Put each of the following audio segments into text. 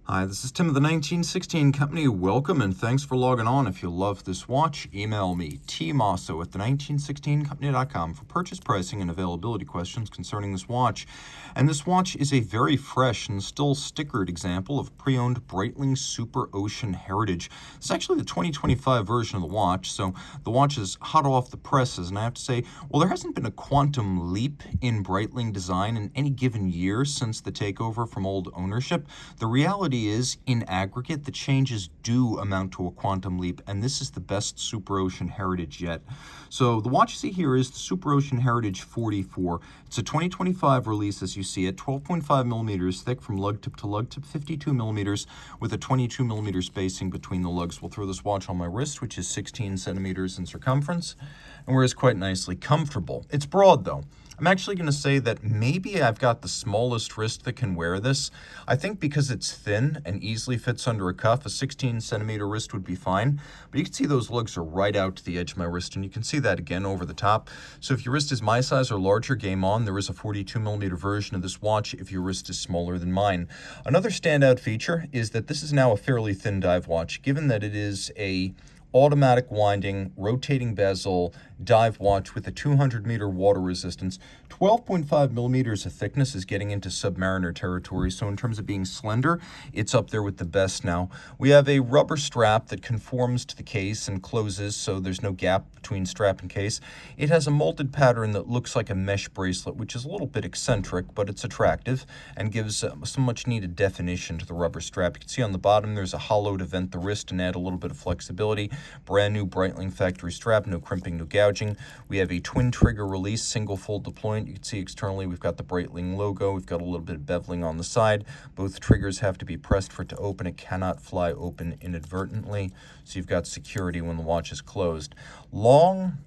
Hi, this is Tim of the 1916 Company. Welcome and thanks for logging on. If you love this watch, email me, Team Mosso at the1916company.com for purchase pricing and availability questions concerning this watch. And this watch is a very fresh and still stickered example of pre-owned Breitling Superocean Heritage. It's actually the 2025 version of the watch, so the watch is hot off the presses. And I have to say, well, there hasn't been a quantum leap in Breitling design in any given year since the takeover from old ownership. The reality is, in aggregate, the changes do amount to a quantum leap, and this is the best Superocean Heritage yet. So the watch you see here is the Superocean Heritage 44. It's a 2025 release, as you see it, 12.5 millimeters thick from lug tip to lug tip, 52 millimeters with a 22 millimeter spacing between the lugs. We'll throw this watch on my wrist, which is 16 centimeters in circumference, and wears quite nicely. Comfortable. It's broad, though. I'm actually going to say that maybe I've got the smallest wrist that can wear this. I think because it's thin and easily fits under a cuff, a 16 centimeter wrist would be fine. But you can see those lugs are right out to the edge of my wrist, and you can see that again over the top. So if your wrist is my size or larger, game on. There is a 42 millimeter version of this watch if your wrist is smaller than mine. Another standout feature is that this is now a fairly thin dive watch, given that it is a automatic winding, rotating bezel dive watch with a 200-meter water resistance. 12.5 millimeters of thickness is getting into submariner territory, so in terms of being slender, it's up there with the best now. We have a rubber strap that conforms to the case and closes, so there's no gap between strap and case. It has a molded pattern that looks like a mesh bracelet, which is a little bit eccentric, but it's attractive and gives some much-needed definition to the rubber strap. You can see on the bottom there's a hollow to vent the wrist and add a little bit of flexibility. Brand new Breitling factory strap, no crimping, no gouging. We have a twin trigger release, single fold deployment. You can see externally we've got the Breitling logo. We've got a little bit of beveling on the side. Both triggers have to be pressed for it to open. It cannot fly open inadvertently. So you've got security when the watch is closed. Long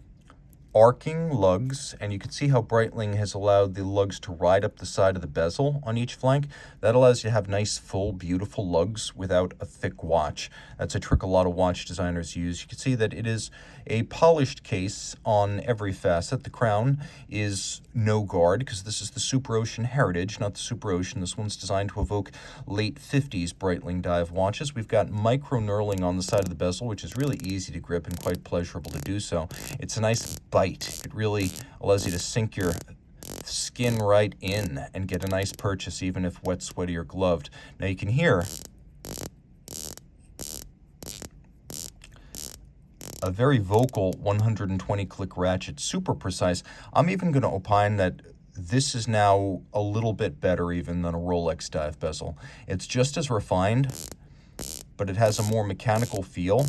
arcing lugs, and you can see how Breitling has allowed the lugs to ride up the side of the bezel on each flank. That allows you to have nice, full, beautiful lugs without a thick watch. That's a trick a lot of watch designers use. You can see that it is a polished case on every facet. The crown is no guard because this is the Superocean Heritage, not the Superocean. This one's designed to evoke late 50s Breitling dive watches. We've got micro knurling on the side of the bezel, which is really easy to grip and quite pleasurable to do so. It's a nice bite. It really allows you to sink your skin right in and get a nice purchase, even if wet, sweaty, or gloved. Now you can hear a very vocal 120 click ratchet, super precise. I'm even going to opine that this is now a little bit better even than a Rolex dive bezel. It's just as refined, but it has a more mechanical feel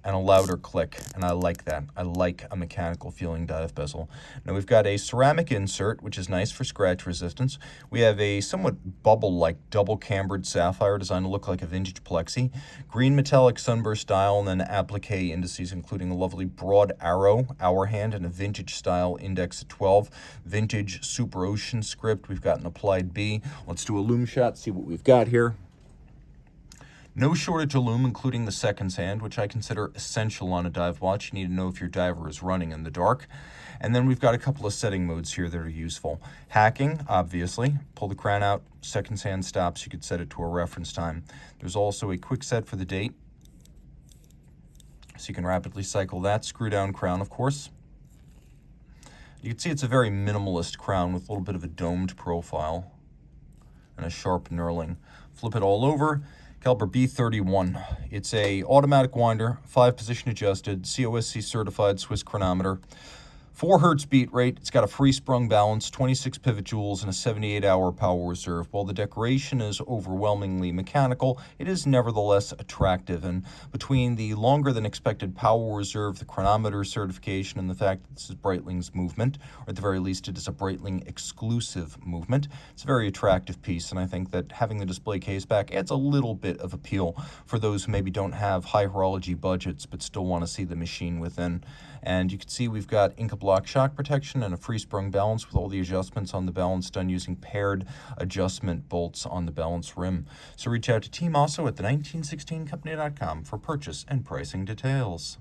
and a louder click, and I like that. I like a mechanical feeling dive bezel. Now we've got a ceramic insert, which is nice for scratch resistance. We have a somewhat bubble-like double cambered sapphire designed to look like a vintage plexi, green metallic sunburst dial, and then applique indices, including a lovely broad arrow, hour hand, and a vintage style index at 12. Vintage Superocean script. We've got an applied B. Let's do a Lume shot, see what we've got here. No shortage of lume, including the seconds hand, which I consider essential on a dive watch. You need to know if your diver is running in the dark. And then we've got a couple of setting modes here that are useful. Hacking, obviously. Pull the crown out, seconds hand stops. You could set it to a reference time. There's also a quick set for the date, so you can rapidly cycle that. Screw down crown, of course. You can see it's a very minimalist crown with a little bit of a domed profile and a sharp knurling. Flip it all over. Caliber B31. It's a automatic winder, 5 position adjusted, COSC certified Swiss chronometer, 4 hertz beat rate. It's got a free sprung balance, 26 pivot joules, and a 78-hour power reserve. While the decoration is overwhelmingly mechanical, it is nevertheless attractive. And between the longer than expected power reserve, the chronometer certification, and the fact that this is Breitling's movement, or at the very least it is a Breitling exclusive movement, it's a very attractive piece. And I think that having the display case back adds a little bit of appeal for those who maybe don't have high horology budgets but still want to see the machine within. And you can see we've got Inca Block shock protection and a free sprung balance with all the adjustments on the balance done using paired adjustment bolts on the balance rim. So reach out to Team Mosso at the1916company.com for purchase and pricing details.